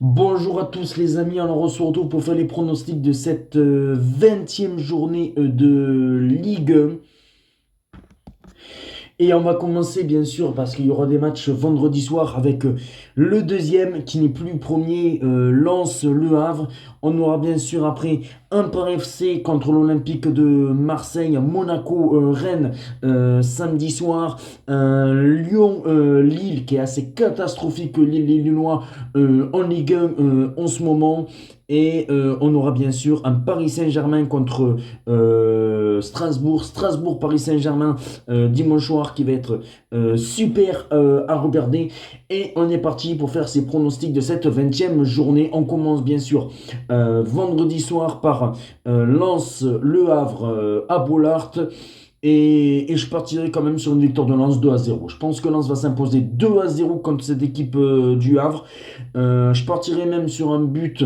Bonjour à tous les amis, alors on se retrouve pour faire les pronostics de cette 20e journée de Ligue 1. Et on va commencer bien sûr parce qu'il y aura des matchs vendredi soir avec le deuxième qui n'est plus premier, Lens Le Havre. On aura bien sûr après un Paris FC contre l'Olympique de Marseille, Monaco, Rennes samedi soir, un Lyon Lille qui est assez catastrophique, Lille les Lillois en Ligue 1 en ce moment. Et on aura bien sûr un Paris Saint-Germain contre Strasbourg, Strasbourg-Paris Saint-Germain dimanche soir qui va être super à regarder. Et on est parti pour faire ces pronostics de cette 20e journée. On commence bien sûr vendredi soir par Lens Le Havre à Bollard. Et je partirai quand même sur une victoire de Lens 2-0. Je pense que Lens va s'imposer 2-0 contre cette équipe du Havre. Je partirai même sur un but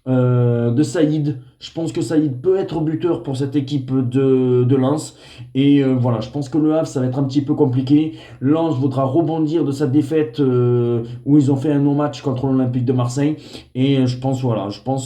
de Saïd. Je pense que Saïd peut être buteur pour cette équipe de Lens. Et voilà, je pense que le Havre, ça va être un petit peu compliqué. Lens voudra rebondir de sa défaite où ils ont fait un non-match contre l'Olympique de Marseille. Et je pense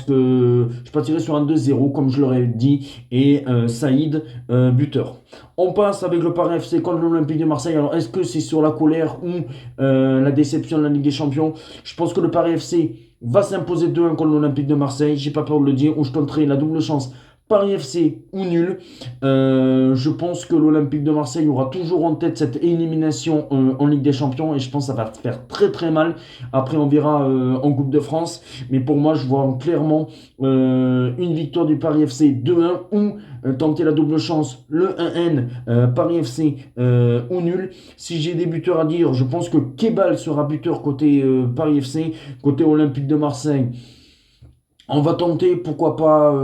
que je partirai sur un 2-0, comme je l'aurais dit. Et Saïd, buteur. On passe avec le Paris FC contre l'Olympique de Marseille. Alors, est-ce que c'est sur la colère ou la déception de la Ligue des Champions? Je pense que le Paris FC va s'imposer 2-1 contre l'Olympique de Marseille. J'ai pas peur de le dire. Où je tenterai la double chance Paris FC ou nul. Je pense que l'Olympique de Marseille aura toujours en tête cette élimination en Ligue des Champions et je pense que ça va faire très très mal. Après, on verra en Coupe de France. Mais pour moi, je vois clairement une victoire du Paris FC 2-1 ou tenter la double chance, le 1N, Paris FC ou nul. Si j'ai des buteurs à dire, je pense que Kebal sera buteur côté Paris FC, côté Olympique de Marseille. On va tenter, pourquoi pas,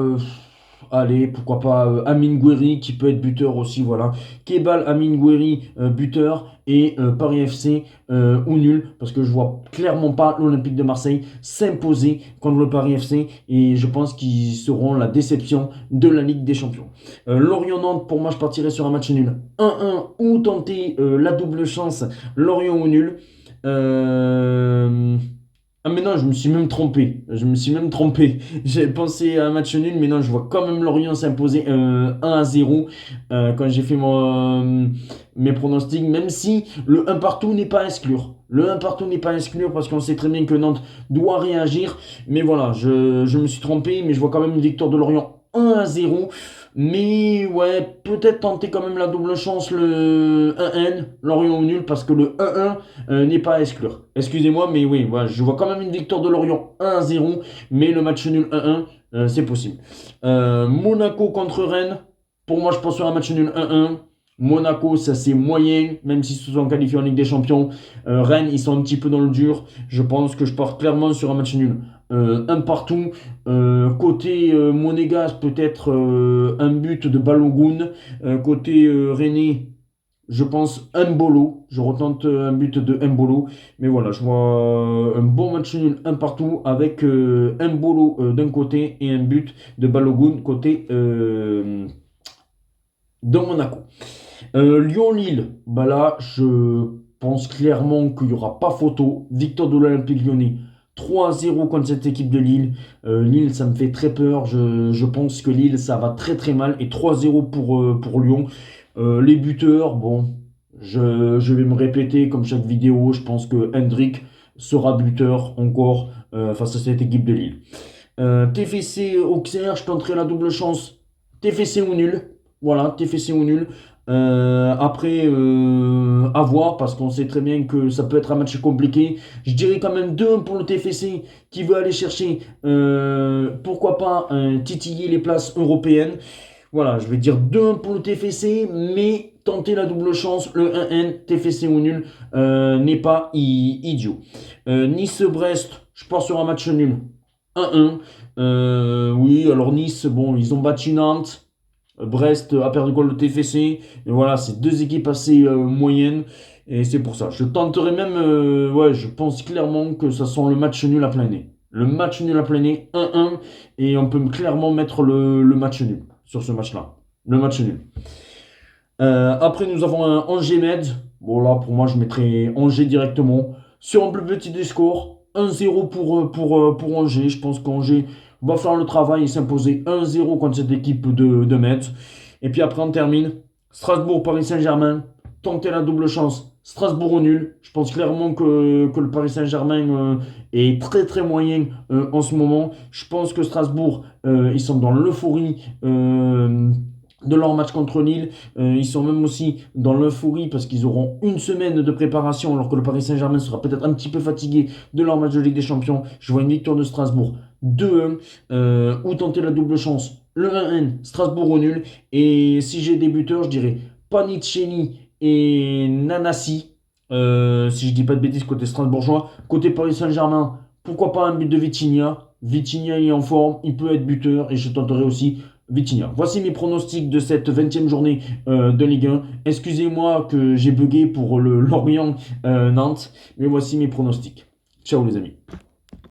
allez, pourquoi pas Amine Gouiri qui peut être buteur aussi, voilà. Kebal, Amine Gouiri, buteur et Paris FC ou nul, parce que je vois clairement pas l'Olympique de Marseille s'imposer contre le Paris FC et je pense qu'ils seront la déception de la Ligue des Champions. Lorient-Nantes, pour moi, je partirais sur un match nul 1-1 ou tenter la double chance Lorient ou nul. Euh, ah mais non, je me suis même trompé. Je me suis même trompé. J'ai pensé à un match nul, mais non, je vois quand même Lorient s'imposer 1-0 quand j'ai fait mes pronostics, même si le un partout n'est pas à exclure. Le un partout n'est pas à exclure parce qu'on sait très bien que Nantes doit réagir. Mais voilà, je me suis trompé, mais je vois quand même une victoire de Lorient 1-0. Mais ouais, peut-être tenter quand même la double chance, le 1N, Lorient au nul, parce que le 1-1 n'est pas à exclure. Excusez-moi, mais oui, voilà, je vois quand même une victoire de Lorient 1-0, mais le match nul 1-1, c'est possible. Monaco contre Rennes, pour moi, je pense sur un match nul 1-1. Monaco, ça c'est moyen, même s'ils se sont qualifiés en Ligue des Champions. Rennes, ils sont un petit peu dans le dur. Je pense que je pars clairement sur un match nul. Un partout. Côté Monégas, peut-être un but de Balogun. Côté Rennais, je pense Mbolo. Je retente un but de Mbolo. Mais voilà, je vois un bon match nul, un partout, avec Mbolo d'un côté et un but de Balogun côté de Monaco. Lyon-Lille, bah là, je pense clairement qu'il n'y aura pas photo. Victoire de l'Olympique Lyonnais 3-0 contre cette équipe de Lille. Lille, ça me fait très peur. Je pense que Lille, ça va très très mal. Et 3-0 pour Lyon. Les buteurs, bon, je vais me répéter comme chaque vidéo. Je pense que Hendrick sera buteur encore face à cette équipe de Lille. TFC Auxerre, je tenterai la double chance. TFC ou nul. Voilà, TFC ou nul. Après, à voir, parce qu'on sait très bien que ça peut être un match compliqué. Je dirais quand même 2-1 pour le TFC qui veut aller chercher, pourquoi pas, titiller les places européennes. Voilà, je vais dire 2-1 pour le TFC, mais tenter la double chance, le 1N, TFC ou nul, n'est pas idiot. Nice-Brest, je pars sur un match nul. 1-1. Oui, alors Nice, bon, ils ont battu Nantes. Brest a perdu contre le TFC. Et voilà, c'est deux équipes assez moyennes. Et c'est pour ça. Je tenterai même, ouais, je pense clairement que ça sent le match nul à plein nez. Le match nul à plein nez, 1-1. Et on peut clairement mettre le match nul sur ce match-là. Le match nul. Après, nous avons un Angers-Med. Bon, là, pour moi, je mettrai Angers directement. Sur un plus petit des scores. 1-0 pour Angers. Je pense qu'Angers va faire le travail et s'imposer 1-0 contre cette équipe de Metz. Et puis après, on termine. Strasbourg-Paris Saint-Germain. Tenter la double chance. Strasbourg au nul. Je pense clairement que le Paris Saint-Germain est très très moyen en ce moment. Je pense que Strasbourg, ils sont dans l'euphorie de leur match contre Lille. Ils sont même aussi dans l'euphorie parce qu'ils auront une semaine de préparation alors que le Paris Saint-Germain sera peut-être un petit peu fatigué de leur match de Ligue des Champions. Je vois une victoire de Strasbourg 2-1 ou tenter la double chance. Le 1-1, Strasbourg au nul. Et si j'ai des buteurs, je dirais Panicini et Nanassi. Si je dis pas de bêtises côté strasbourgeois. Côté Paris Saint-Germain, pourquoi pas un but de Vitinha. Vitinha est en forme, il peut être buteur et je tenterai aussi Vitinha. Voici mes pronostics de cette 20e journée de Ligue 1. Excusez-moi que j'ai bugué pour le Lorient-Nantes, mais voici mes pronostics. Ciao les amis.